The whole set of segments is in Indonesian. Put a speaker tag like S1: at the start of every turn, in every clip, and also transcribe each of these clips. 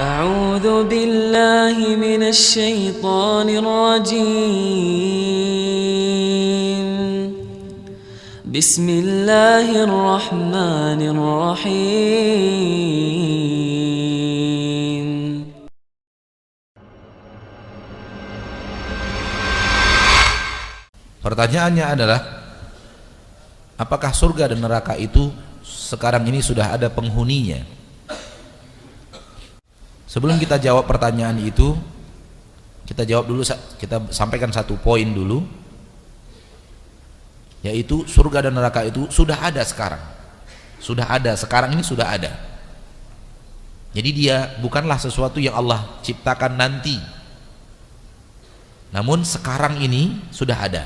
S1: أعوذ بالله من الشيطان الرجيم بسم الله الرحمن الرحيم
S2: Pertanyaannya adalah, apakah surga dan neraka itu sekarang ini sudah ada penghuninya? Sebelum kita jawab pertanyaan itu, kita sampaikan satu poin dulu, yaitu surga dan neraka itu sudah ada sekarang. Sudah ada, sekarang ini sudah ada. Jadi dia bukanlah sesuatu yang Allah ciptakan nanti. Namun sekarang ini sudah ada.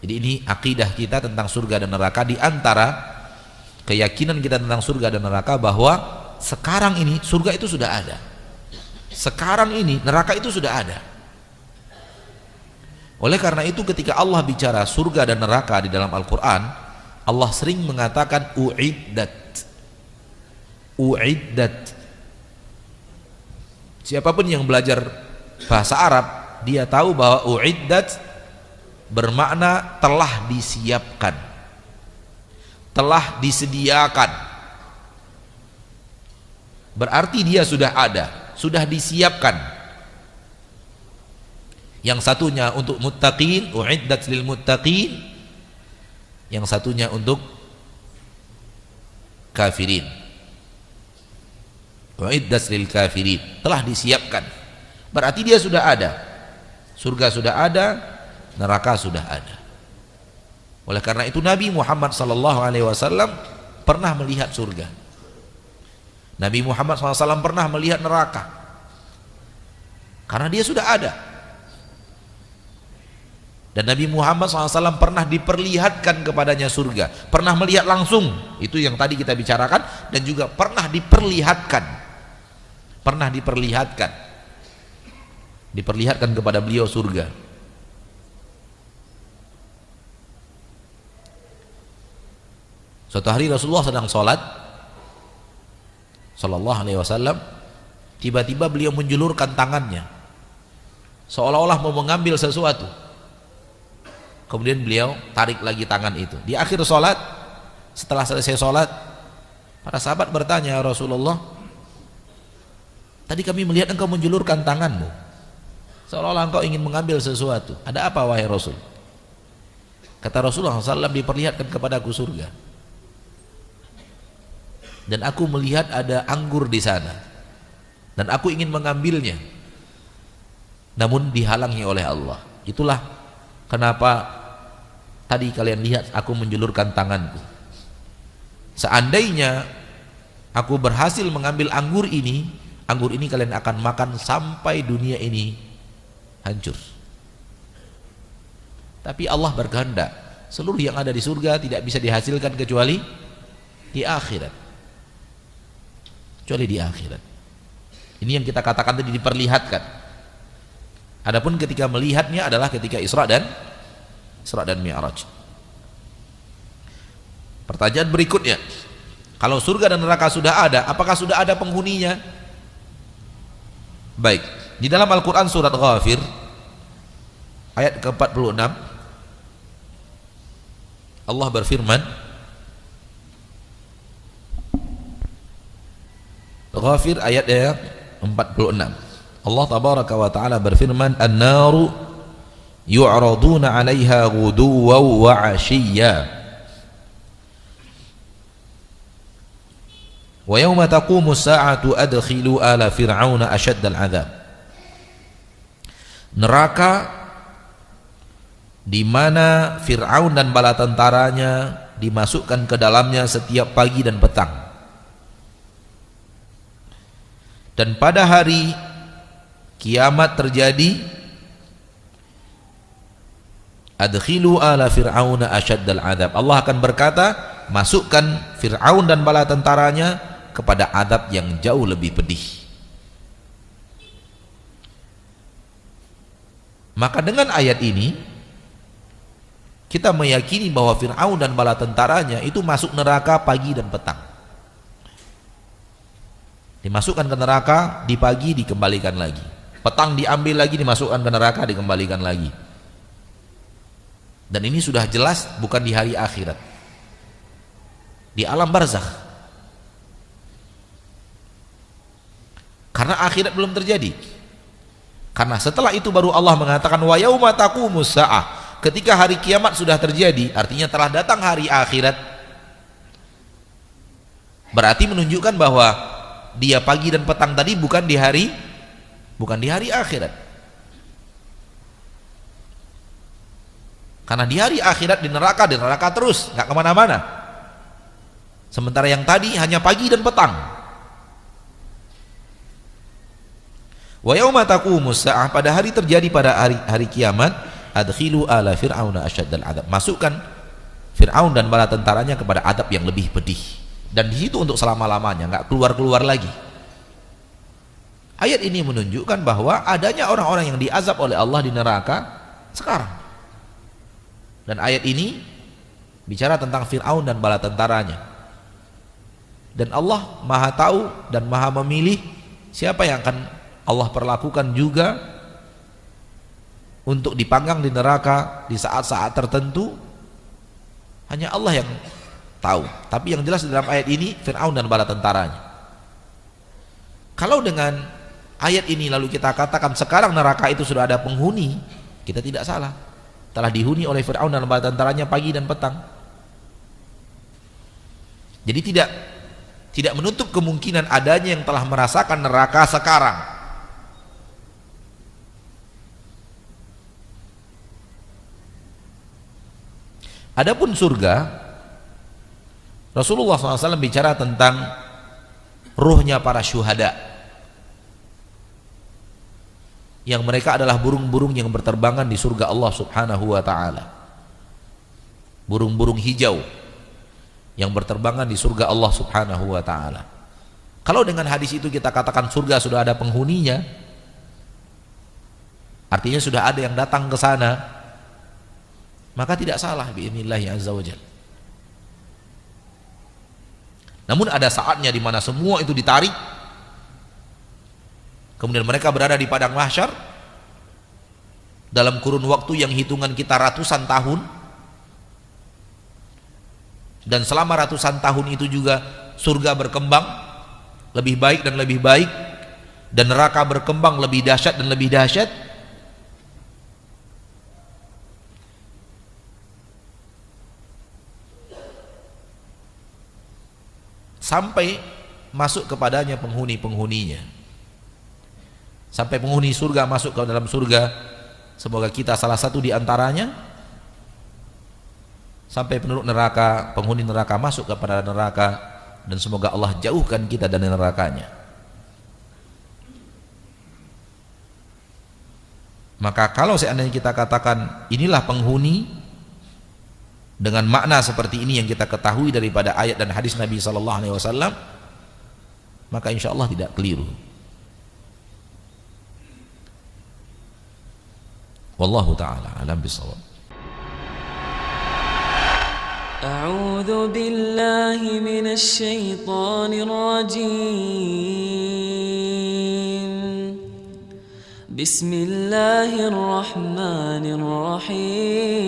S2: Jadi ini akidah kita tentang surga dan neraka. Di antara keyakinan kita tentang surga dan neraka bahwa sekarang ini surga itu sudah ada. Sekarang ini neraka itu sudah ada. Oleh karena itu ketika Allah bicara surga dan neraka di dalam Al-Quran, Allah sering mengatakan u'iddat. U'iddat. Siapapun yang belajar bahasa Arab, dia tahu bahwa u'iddat bermakna telah disiapkan, telah disediakan. Berarti dia sudah ada, sudah disiapkan. Yang satunya untuk muttaqin, u'iddat lil muttaqin. Yang satunya untuk kafirin, u'iddat lil kafirin. Telah disiapkan. Berarti dia sudah ada. Surga sudah ada, neraka sudah ada. Oleh karena itu Nabi Muhammad SAW pernah melihat surga. Nabi Muhammad SAW pernah melihat neraka, karena dia sudah ada. Dan Nabi Muhammad SAW pernah diperlihatkan kepadanya surga, pernah melihat langsung, itu yang tadi kita bicarakan. Dan juga pernah diperlihatkan kepada beliau surga. Suatu hari Rasulullah sedang sholat Sallallahu Alaihi Wasallam, tiba-tiba beliau menjulurkan tangannya seolah-olah mau mengambil sesuatu. Kemudian beliau tarik lagi tangan itu. Di akhir sholat, setelah selesai sholat, para sahabat bertanya, Rasulullah, tadi kami melihat engkau menjulurkan tanganmu seolah-olah engkau ingin mengambil sesuatu. Ada apa wahai Rasul? Kata Rasulullah SAW, diperlihatkan kepadaku surga, dan aku melihat ada anggur di sana, dan aku ingin mengambilnya, namun dihalangi oleh Allah. Itulah kenapa tadi kalian lihat aku menjulurkan tanganku. Seandainya aku berhasil mengambil anggur ini kalian akan makan sampai dunia ini hancur. Tapi Allah berkehendak seluruh yang ada di surga tidak bisa dihasilkan kecuali di akhirat. Kecuali di akhirat. Ini yang kita katakan tadi, diperlihatkan. Adapun ketika melihatnya adalah ketika Isra dan Mi'raj. Pertanyaan berikutnya, kalau surga dan neraka sudah ada, apakah sudah ada penghuninya? Baik, di dalam Al-Quran surat Ghafir ayat ke-46 Allah berfirman, Ghafir ayat 46, Allah tabaraka wa ta'ala berfirman, an-naru yu'raduna 'alaiha ghuduwan wa 'ashiyya wa yawma taqumu as-sa'atu adkhilu ala fir'auna ashaddal 'adzab. Neraka di mana Fir'aun dan bala tentaranya dimasukkan ke dalamnya setiap pagi dan petang. Dan pada hari kiamat terjadi, adkhilu ala fir'auna asyaddal adzab. Allah akan berkata, masukkan Fir'aun dan bala tentaranya kepada azab yang jauh lebih pedih. Maka dengan ayat ini kita meyakini bahwa Fir'aun dan bala tentaranya itu masuk neraka pagi dan petang. Dimasukkan ke neraka, di pagi dikembalikan lagi. Petang diambil lagi, dimasukkan ke neraka, dikembalikan lagi. Dan ini sudah jelas bukan di hari akhirat, di alam barzakh. Karena akhirat belum terjadi. Karena setelah itu baru Allah mengatakan wa yauma taqumus saah. Ketika hari kiamat sudah terjadi, artinya telah datang hari akhirat. Berarti menunjukkan bahwa dia pagi dan petang tadi bukan di hari akhirat. Karena di hari akhirat di neraka terus, nggak kemana-mana. Sementara yang tadi hanya pagi dan petang. Wa yauma taqumus saah, pada hari terjadi pada hari kiamat, adkhilu ala fir'auna asyaddal adab. Masukkan Fir'aun dan bala tentaranya kepada adab yang lebih pedih. Dan di situ untuk selama-lamanya, nggak keluar-keluar lagi. Ayat ini menunjukkan bahwa adanya orang-orang yang diazab oleh Allah di neraka sekarang. Dan ayat ini bicara tentang Fir'aun dan bala tentaranya. Dan Allah Maha tahu dan Maha memilih siapa yang akan Allah perlakukan juga untuk dipanggang di neraka di saat-saat tertentu. Hanya Allah yang tahu. Tapi yang jelas dalam ayat ini Fir'aun dan bala tentaranya. Kalau dengan ayat ini lalu kita katakan sekarang neraka itu sudah ada penghuni, kita tidak salah. Telah dihuni oleh Fir'aun dan bala tentaranya pagi dan petang. Jadi tidak menutup kemungkinan adanya yang telah merasakan neraka sekarang. Adapun surga, Rasulullah SAW bicara tentang ruhnya para syuhada, yang mereka adalah burung-burung yang berterbangan di surga Allah Subhanahu wa ta'ala. Burung-burung hijau yang berterbangan di surga Allah Subhanahu wa ta'ala. Kalau dengan hadis itu kita katakan surga sudah ada penghuninya, artinya sudah ada yang datang ke sana, maka tidak salah bi'inillahi azza wa jalla. Namun ada saatnya di mana semua itu ditarik, kemudian mereka berada di padang mahsyar dalam kurun waktu yang hitungan kita ratusan tahun, dan selama ratusan tahun itu juga surga berkembang lebih baik dan lebih baik, dan neraka berkembang lebih dahsyat dan lebih dahsyat, sampai masuk kepadanya penghuni-penghuninya, sampai penghuni surga masuk ke dalam surga. Semoga kita salah satu di antaranya. Sampai penduduk neraka, penghuni neraka masuk kepada neraka, dan semoga Allah jauhkan kita dari nerakanya. Maka kalau seandainya kita katakan inilah penghuni dengan makna seperti ini yang kita ketahui daripada ayat dan hadis Nabi SAW, maka insya Allah tidak keliru. Wallahu ta'ala alam bisawab.
S1: أعوذ بالله من الشيطان الرجيم بسم الله الرحمن الرحيم